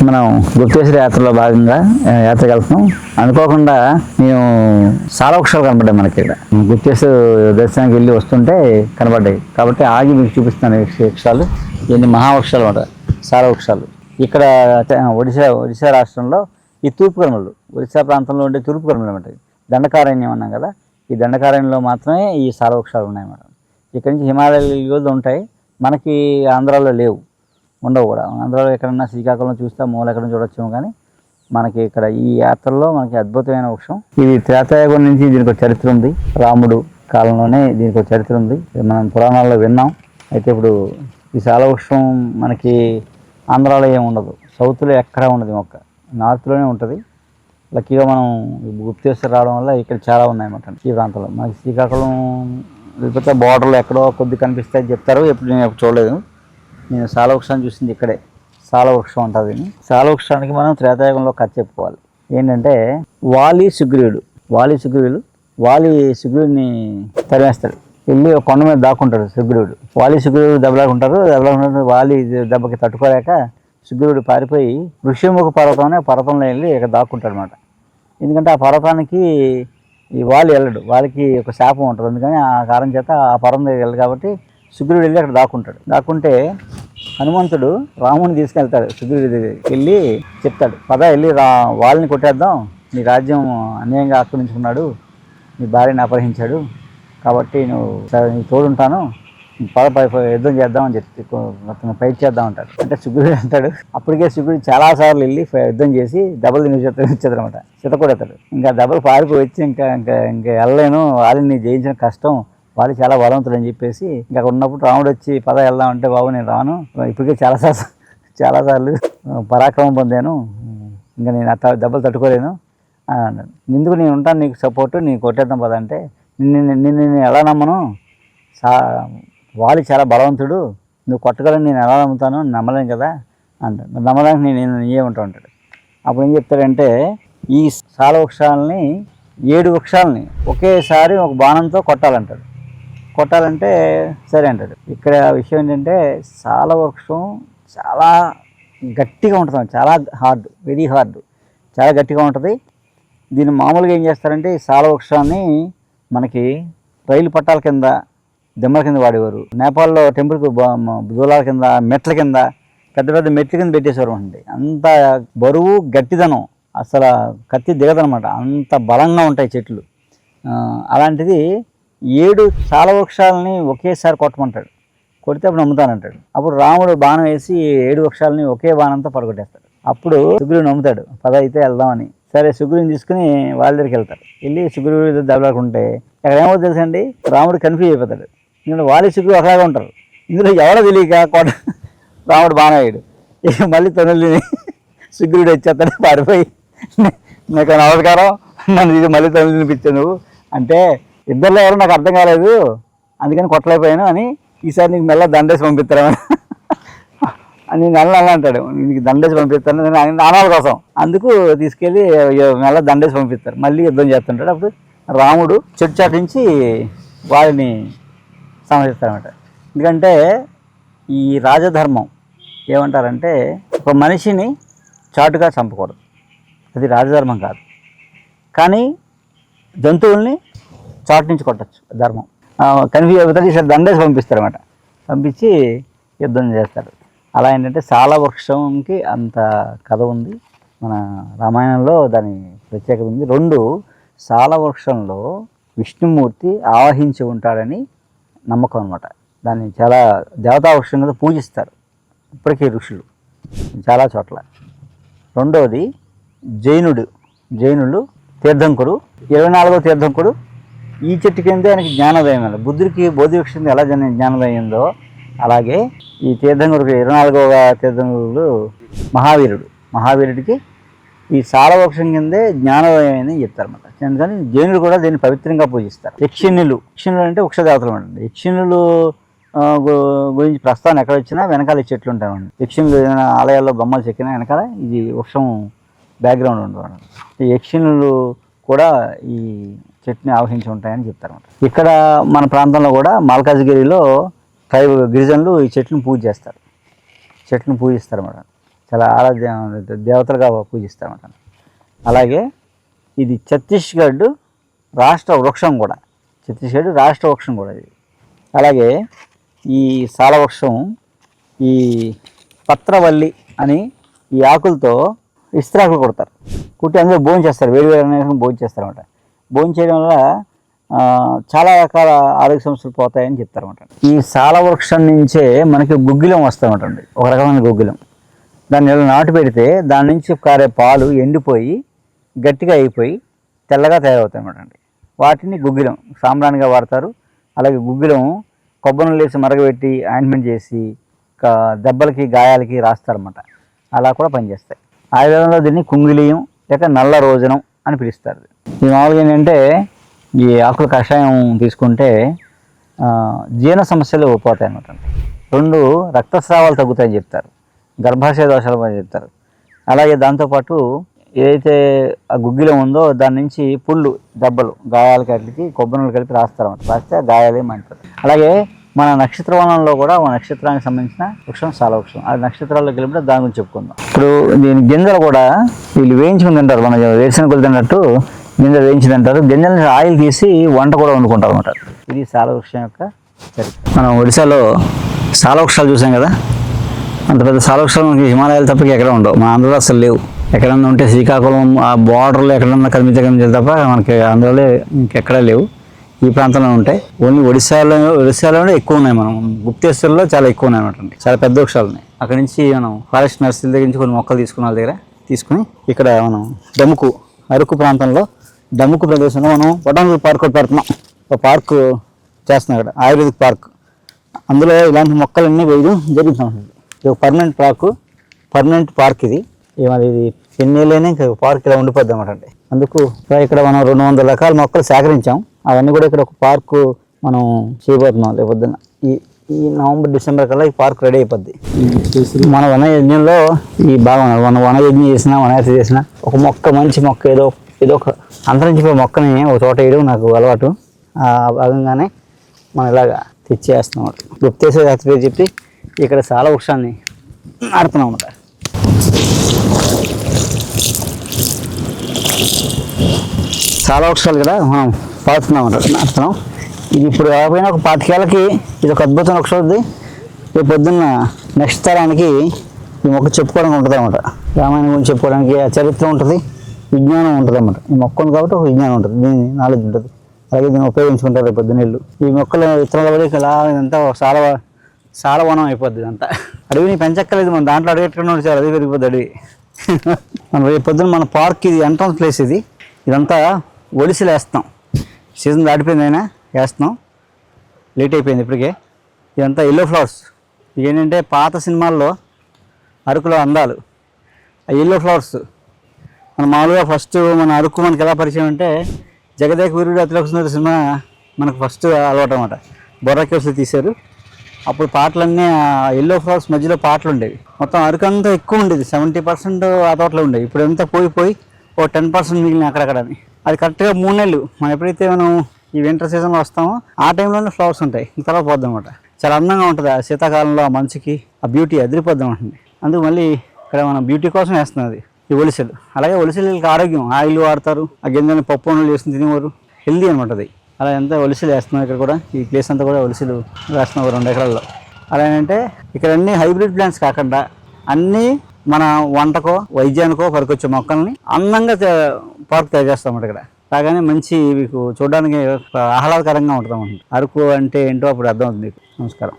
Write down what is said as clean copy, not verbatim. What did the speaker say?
మనం గుప్తేశ్వర యాత్రలో భాగంగా యాత్రకు వెళ్తున్నాం. అనుకోకుండా మేము సాలవృక్షాలు కనపడ్డాయి మనకి. ఇక్కడ గుప్తేశ్వర దర్శనానికి వెళ్ళి వస్తుంటే కనపడ్డాయి కాబట్టి ఆగి మీకు చూపిస్తాను. వృక్షాలు ఇవన్నీ మహావృక్షాలు అన్నమాట, సాలవృక్షాలు. ఇక్కడ ఒడిశా రాష్ట్రంలో ఈ తూర్పు కనుమలు, ఒడిశా ప్రాంతంలో ఉండే తూర్పు కనుమలు అన్నమాట. దండకారణ్యం అన్నాం కదా, ఈ దండకారణ్యంలో మాత్రమే ఈ సాలవృక్షాలు ఉన్నాయన్నమాట. ఇక్కడి నుంచి హిమాలయాలు ఉంటాయి, మనకి ఆంధ్రాలో లేవు, ఉండవు కూడా. ఆంధ్రాలో ఎక్కడన్నా శ్రీకాకుళం చూస్తే మూల ఎక్కడ చూడొచ్చేమో, కానీ మనకి ఇక్కడ ఈ యాత్రలో మనకి అద్భుతమైన వృక్షం ఇది. త్రేతాయుగం నుంచి దీనికి ఒక చరిత్ర ఉంది, రాముడు కాలంలోనే దీనికి ఒక చరిత్ర ఉంది, మనం పురాణాల్లో విన్నాం. అయితే ఇప్పుడు ఈ సాలవృక్షం మనకి ఆంధ్రాలో ఏమి ఉండదు, సౌత్లో ఎక్కడా ఉండదు, మొక్క నార్త్లోనే ఉంటుంది. లక్కీగా మనం గుప్తేశ్వర రావడం వల్ల ఇక్కడ చాలా ఉన్నాయన్నమాట ఈ ప్రాంతంలో. మనకి శ్రీకాకుళం లేకపోతే బార్డర్లో ఎక్కడో కొద్ది కనిపిస్తాయి చెప్తారు, ఎప్పుడు నేను ఎప్పుడు చూడలేదు. నేను సాలవృక్షాన్ని చూసింది ఇక్కడే. సాలవృక్షం ఉంటుంది. సాలవృక్షానికి మనం త్రేతాయుగంలో కథ చెప్పుకోవాలి. ఏంటంటే వాలి సుగ్రీవుడిని తరిమేస్తాడు, వెళ్ళి ఒక కొండ మీద దాక్కుంటాడు సుగ్రీవుడు. సుగ్రీవుడు దెబ్బలాడుకుంటారు. వాలి దెబ్బకి తట్టుకోలేక సుగ్రీవుడు పారిపోయి ఋష్యముఖ పర్వతం అనే పర్వతంలో వెళ్ళి ఇక్కడ దాక్కుంటాడు అనమాట. ఎందుకంటే ఆ పర్వతానికి ఈ వాలి వెళ్ళడు, వాళ్ళకి ఒక శాపం ఉంటుంది. అందుకని ఆ కారణం చేత ఆ పర్వతం దగ్గర వెళ్ళదు. కాబట్టి సుగ్రీవుడు వెళ్ళి అక్కడ దాక్కుంటే హనుమంతుడు రాముని తీసుకెళ్తాడు. సుగ్రీవుడి దగ్గరికి వెళ్ళి చెప్తాడు, పద వెళ్ళి వాళ్ళని కొట్టేద్దాం, నీ రాజ్యం అన్యాయంగా ఆక్రమించుకున్నాడు, నీ భార్యని అపహరించాడు, కాబట్టి నీకు తోడుంటాను, యుద్ధం చేద్దామని చెప్పి అతను ఫైట్ చేద్దాం అంటాడు. అంటే సుగ్రీవుడు అంటాడు. అప్పటికే సుగ్రీవుడు చాలాసార్లు వెళ్ళి యుద్ధం చేసి దెబ్బలు తినిచ్చేదనమాట, చితకొడతాడు. ఇంకా దెబ్బలు పారిపోయి వచ్చి ఇంకా వెళ్ళలేను, వాళ్ళని జయించిన కష్టం, వాళ్ళు చాలా బలవంతులు అని చెప్పేసి ఇంకా ఉన్నప్పుడు రాముడు వచ్చి పద వెళ్దాం అంటే, బాబు నేను రాను, ఇప్పటికే చాలాసార్లు పరాక్రమం పొందాను, ఇంకా నేను దెబ్బలు తట్టుకోలేను అని అన్నాడు. ఎందుకు నేను ఉంటాను నీకు సపోర్టు, నేను కొట్టేద్దాం పద అంటే, నేను ఎలా నమ్మను, వాలి చాలా బలవంతుడు, నువ్వు కొట్టగలని నేను ఎలా నమ్ముతాను, నమ్మలేను కదా అంటాడు. నమ్మడానికి నేను ఏమంటా ఉంటాడు. అప్పుడు ఏం చెప్తాడంటే, ఈ సాలవృక్షాలని 7 వృక్షాలని ఒకేసారి ఒక బాణంతో కొట్టాలంటే సరే అంటాడు. ఇక్కడ విషయం ఏంటంటే సాలవృక్షం చాలా గట్టిగా ఉంటుంది, చాలా వెరీ హార్డ్, చాలా గట్టిగా ఉంటుంది. దీన్ని మామూలుగా ఏం చేస్తారంటే ఈ సాలవృక్షాన్ని మనకి రైలు పట్టాల కింద, దెమ్మల కింద వాడేవారు. నేపాల్లో టెంపుల్కి దూలాల కింద, మెట్ల కింద, పెద్ద పెద్ద మెట్ల కింద పెట్టేసేవారు అండి. అంత బరువు, గట్టిదనం, అసలు కత్తి దిగదనమాట, అంత బలంగా ఉంటాయి చెట్లు. అలాంటిది 7 సాలవృక్షాలని ఒకేసారి కొట్టమంటాడు. కొడితే అప్పుడు నమ్ముతానంటాడు. అప్పుడు రాముడు బాణం వేసి 7 వృక్షాలని ఒకే బాణంతో పడగొట్టేస్తాడు. అప్పుడు సుగ్రీవుడు నమ్ముతాడు, పద అయితే వెళ్దామని. సరే సుగ్రీవుని తీసుకుని వాళ్ళ దగ్గరికి వెళ్తారు. వెళ్ళి సుగ్రీవుడు దెబ్బలాడుకుంటే అక్కడ ఏమో తెలుసండి, రాముడు కన్ఫ్యూజ్ అయిపోతాడు. ఎందుకంటే వాలి సుగ్రీవుడు ఒకలాగా ఉంటారు. ఇందులో ఎవరో తెలియక రాముడు బాణం వేయడు. మళ్ళీ తొనల్ని సుగ్రీవుడు వచ్చేస్తాడు పారిపోయి, నాకు నమస్కారం, నన్ను ఇది మళ్ళీ తొనలు తినిపించావు నువ్వు అంటే, ఇద్దరిలో ఎవరో నాకు అర్థం కాలేదు అందుకని కొట్టలేకపోయాను అని, ఈసారి నీకు మెల్ల దండేసి పంపిస్తారని అని నల్ల అంటాడు. నీకు దండేసి పంపిస్తాను నాణాల కోసం, అందుకు తీసుకెళ్ళి మెల్ల దండేసి పంపిస్తారు. మళ్ళీ యుద్ధం చేస్తుంటాడు. అప్పుడు రాముడు చెట్టు చాటించి వారిని సమర్థిస్తారన్నమాట. ఎందుకంటే ఈ రాజధర్మం ఏమంటారంటే, ఒక మనిషిని చాటుగా చంపకూడదు, అది రాజధర్మం కాదు. కానీ జంతువుల్ని చాటు నుంచి కొట్టచ్చు, ధర్మం. కన్ఫ్యూజ్ అవుతాడు. ఈసారి దండేసి పంపిస్తారన్నమాట, పంపించి యుద్ధం చేస్తారు. అలా ఏంటంటే సాలవృక్షంకి అంత కథ ఉంది, మన రామాయణంలో దాని ప్రత్యేకత ఉంది. 2 సాలవృక్షంలో విష్ణుమూర్తి ఆవహించి ఉంటాడని నమ్మకం అనమాట. దాన్ని చాలా దేవతా వృక్షంగా పూజిస్తారు ఇప్పటికీ ఋషులు చాలా చోట్ల. 2వది జైనులు తీర్థంకుడు, 24వ తీర్థంకుడు ఈ చెట్టు కిందే ఆయనకి జ్ఞానోదయం. బుద్ధుడికి బోధి వృక్షం ఎలా జ్ఞానోదయం ఉందో, అలాగే ఈ తీర్థంకుడికి 24వ తీర్థంకుడు మహావీరుడికి ఈ సాలవృక్షం కిందే జ్ఞానోదయం అని చెప్తారన్నమాట. అందుకని జైనులు కూడా దీన్ని పవిత్రంగా పూజిస్తారు. యక్షిణులు అంటే వృక్షదేవతలు అండి. యక్షిణులు గురించి ప్రస్తావన ఎక్కడ వచ్చినా వెనకాల ఈ చెట్లు ఉంటాయండి. యక్షిణులు ఏదైనా ఆలయాల్లో బొమ్మలు చెక్కినా వెనకాల ఇది వృక్షం బ్యాక్గ్రౌండ్ ఉంటుంది. ఈ యక్షిణులు కూడా ఈ చెట్టుని ఆవహించి ఉంటాయని చెప్తారన్నమాట. ఇక్కడ మన ప్రాంతంలో కూడా మల్కాజ్గిరిలో గిరిజనులు ఈ చెట్లను పూజిస్తారు అన్నమాట. చాలా ఆరాధ్య దేవతలుగా పూజిస్తారన్నమాట. అలాగే ఇది ఛత్తీస్గఢ్ రాష్ట్ర వృక్షం కూడా, ఛత్తీస్గఢ్ రాష్ట్ర వృక్షం కూడా ఇది. అలాగే ఈ సాలవృక్షం ఈ పత్రవల్లి అని ఈ ఆకులతో ఇస్త్రాకులు కొడతారు, కుట్టి అందులో భోజనం చేస్తారు, వేడి భోజనం చేస్తారు అనమాట. భోజనం చేయడం వల్ల చాలా రకాల ఆరోగ్య సమస్యలు పోతాయని చెప్తారన్నమాట. ఈ సాలవృక్షం నుంచే మనకి గుగ్గిలం వస్తామటండి, ఒక రకమైన గుగ్గిలం. దాన్ని ఇలా నాటు పెడితే దాని నుంచి కారే పాలు ఎండిపోయి గట్టిగా అయిపోయి తెల్లగా తయారవుతాయి అన్నమాట అండి. వాటిని గుగ్గిలం సాంబ్రాణిగా వాడతారు. అలాగే గుగ్గిలం కొబ్బరిని వేసి మరగబెట్టి ఆయింట్మెంట్ చేసి దెబ్బలకి గాయాలకి రాస్తారన్నమాట. అలా కూడా పనిచేస్తాయి. ఆయుర్వేదంలో దీన్ని కుంగిలియం లేక నల్ల రోజనం అని పిలుస్తారు. ఈ మామూలుగా ఏంటంటే ఈ ఆకుల కషాయం తీసుకుంటే జీర్ణ సమస్యలు పోతాయి అన్నమాట. 2 రక్తస్రావాలు తగ్గుతాయని చెప్తారు, గర్భాశయ దోషాలు అని చెప్తారు. అలాగే దాంతోపాటు ఏదైతే ఆ గుగ్గిలం ఉందో దాని నుంచి పుళ్ళు దెబ్బలు గాయాలకి అట్లకి కొబ్బరిని కలిపి రాస్తారన్నమాట. రాస్తే గాయాలే మండిపోతాయి. అలాగే మన నక్షత్రవనంలో కూడా మన నక్షత్రానికి సంబంధించిన వృక్షం సాలవృక్షం. ఆ నక్షత్రాల్లోకి వెళ్ళినప్పుడు దాని గురించి చెప్పుకుందాం. ఇప్పుడు దీని గింజలు కూడా వీళ్ళు వేయించుకుని తింటారు, మన వేరుశనగలు తిన్నట్టు గింజలు వేయించి తింటారు. గింజల ఆయిల్ తీసి వంట కూడా వండుకుంటారు అనమాట. ఇది సాలవృక్షం యొక్క చరిత్ర. మనం ఒడిశాలో సాలవృక్షాలు చూసాం కదా, అంత పెద్ద సాలవృక్షాలు మనకి హిమాలయాలు తప్పకి ఎక్కడ ఉండవు. మన ఆంధ్రలో అసలు లేవు. ఎక్కడన్నా ఉంటే శ్రీకాకుళం ఆ బార్డర్లో ఎక్కడన్నా కనిపించే తప్ప మనకి ఆంధ్రలో ఇంకెక్కడా లేవు. ఈ ప్రాంతంలో ఉంటాయి. ఓన్లీ ఒడిశాలోనే ఎక్కువ ఉన్నాయి. మనం గుప్తేశ్వర్లో చాలా ఎక్కువ ఉన్నాయి అనమాట. చాలా పెద్ద వృక్షాలు ఉన్నాయి. అక్కడి నుంచి మనం ఫారెస్ట్ నర్సరీ దగ్గర నుంచి కొన్ని మొక్కలు తీసుకున్న వాళ్ళ దగ్గర తీసుకుని ఇక్కడ మనం డముకు అరకు ప్రాంతంలో డముకు ప్రదేశంలో మనం బొటానికల్ పార్క్ ఒకటి పెడుతున్నాం. ఒక పార్క్ చేస్తున్నాం ఇక్కడ, ఆయుర్వేదిక్ పార్క్. అందులో ఇలాంటి మొక్కలన్నీ వేయడం జరుగుతుంది. ఇది ఒక పర్మనెంట్ పార్క్. ఇది ఎన్నేళ్ళైనా ఇంకా పార్క్ ఇలా ఉండిపోద్ది అనమాట అండి. అందుకు ఇక్కడ మనం 200 రకాల మొక్కలు సేకరించాం. అవన్నీ కూడా ఇక్కడ ఒక పార్కు మనం చేయబోతున్నాం. రేపొద్దున ఈ నవంబర్ డిసెంబర్ కల్లా ఈ పార్క్ రెడీ అయిపోద్ది. మన వన యజ్ఞంలో ఈ భాగం మన వన యజ్ఞం వనయాత్ర చేసినా ఒక మొక్క మంచి మొక్క ఏదో ఒక అంతరించిపోయే మొక్కని ఒక చోట వేయడం నాకు అలవాటు. ఆ భాగంగానే మనం ఇలాగా తెచ్చేస్తున్నాం. గుప్తేశ్వర యాత్ర పేరు చెప్పి ఇక్కడ చాలా వృక్షాన్ని నాడుతున్నాం అన్నమాట. చాలా వృక్షాలు కూడా మనం పాడుతున్నాం అన్నమాట, నాటుతున్నాం. ఇది ఇప్పుడు కాకపోయినా ఒక 25 ఏళ్ళకి ఇది ఒక అద్భుతమైన వృక్షం అవుతుంది. రేపు పొద్దున్న నెక్స్ట్ తరానికి ఈ మొక్క చెప్పుకోవడానికి ఉంటుంది అన్నమాట. రామాయణం గురించి చెప్పుకోవడానికి చరిత్ర ఉంటుంది, విజ్ఞానం ఉంటుంది అన్నమాట. ఈ మొక్క ఉంది కాబట్టి ఒక విజ్ఞానం ఉంటుంది, దీని నాలెడ్జ్ ఉంటుంది. అలాగే దీన్ని ఉపయోగించుకుంటారు రేపు పొద్దున్న నీళ్ళు. ఈ మొక్కల విత్తనాల వల్ల ఇలా ఇదంతా చాలా వనం అయిపోద్ది. ఇదంతా అడవిని పెంచక్కలేదు, మనం దాంట్లో అడిగెట్టుకున్నాడు చాలా అడవి పెరిగిపోద్ది అడవి. మనం రేపు పొద్దున్న మన పార్క్ ఇది ఎంట్రన్స్ ప్లేస్. ఇదంతా ఒడిసిలు వేస్తాం. సీజన్ దాటిపోయింది అయినా వేస్తున్నాం, లేట్ అయిపోయింది ఇప్పటికే. ఇదంతా ఎల్లో ఫ్లవర్స్. ఏంటంటే పాత సినిమాల్లో అరకులో అందాలు ఆ ఎల్లో ఫ్లవర్స్. మన మామూలుగా ఫస్ట్ మన అరకు మనకి ఎలా పరిచయం అంటే జగదేక వీరుడు అతిలోక సుందరి సినిమా మనకు ఫస్ట్ అలవాటు అనమాట. బొర్రా కేవ్స్ తీశారు. అప్పుడు పాటలన్నీ ఎల్లో ఫ్లవర్స్ మధ్యలో పాటలు ఉండేవి. మొత్తం అరకు అంతా ఎక్కువ ఉండేది, 70% ఆ తోటలో ఉండేవి. ఇప్పుడు అంతా పోయి ఓ 10% మిగిలిన అక్కడక్కడని. అది కరెక్ట్గా 3 నెలలు. మనం ఎప్పుడైతే మనం ఈ వింటర్ సీజన్లో వస్తామో ఆ టైంలోనే ఫ్లవర్స్ ఉంటాయి. తర్వాత పోద్ది అనమాట. చాలా అందంగా ఉంటుంది. ఆ శీతాకాలంలో ఆ మంచుకి ఆ బ్యూటీ అదిరిపోద్దాం ఉంటుంది. అందుకు మళ్ళీ ఇక్కడ మనం బ్యూటీ కోసం వేస్తున్నది ఈ ఒలిసెలు. అలాగే ఒలిసెలకి ఆరోగ్యం, ఆయిల్ వాడతారు. ఆ గింజని పప్పు వంటలు చేసుకుని తినేవారు, హెల్దీ అనమాట అది. అలా అంతా ఒలిసెలు వేస్తున్నాం. ఇక్కడ కూడా ఈ ప్లేస్ అంతా కూడా ఒలిసెలు వేస్తున్నాం 2 ఎకరాల్లో. అలా ఏంటంటే ఇక్కడ అన్ని హైబ్రిడ్ ప్లాంట్స్ కాకుండా అన్నీ మన వంటకో వైద్యానికో పనికొచ్చే మొక్కల్ని అందంగా పార్క్ తయారు చేస్తాం అన్నమాట. ఇక్కడ రాగానే మంచి మీకు చూడడానికి ఆహ్లాదకరంగా ఉంటుంది. అరకు అంటే ఏంటో అప్పుడు అర్థం అవుతుంది మీకు. నమస్కారం.